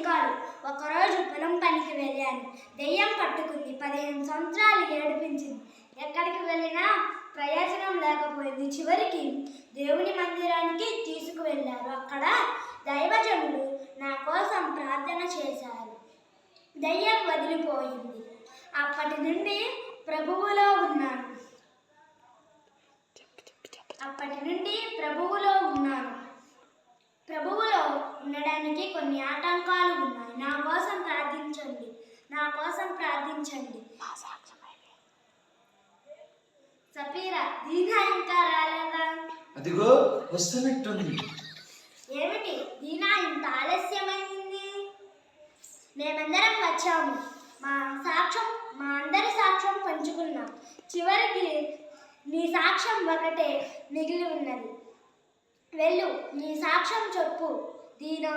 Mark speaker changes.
Speaker 1: కాదు. ఒకరోజు పొలం పనికి వెళ్ళాను. దెయ్యం పట్టుకుంది. 15 సంవత్సరాలు ఏడిపించింది. ఎక్కడికి వెళ్ళినా ప్రయోజనం లేకపోయింది. చివరికి దేవుని మందిరానికి తీసుకువెళ్ళారు. అక్కడ దైవజనులు నా కోసం ప్రార్థన చేశారు. దెయ్యం వదిలిపోయింది. అప్పటి నుండి ప్రభువులో ఉన్నాను. ప్రభువులో ఉండడానికి కొన్ని ఆటంకాలు ఉన్నాయి. నా కోసం ప్రార్థించండి. సఫీరా, దీనా ఇంకా రాలేదా?
Speaker 2: అదిగో వస్తున్నట్టుంది.
Speaker 1: ఏమిటి దీనా ఇంత ఆలస్యమైంది? మేమందరం వచ్చాము. మా అందరి సాక్ష్యం పంచుకున్నాం. చివరికి నీ సాక్ష్యం ఒకటే మిగిలి ఉన్నది. వెళ్ళు, నీ సాక్ష్యం చెప్పు దీనా.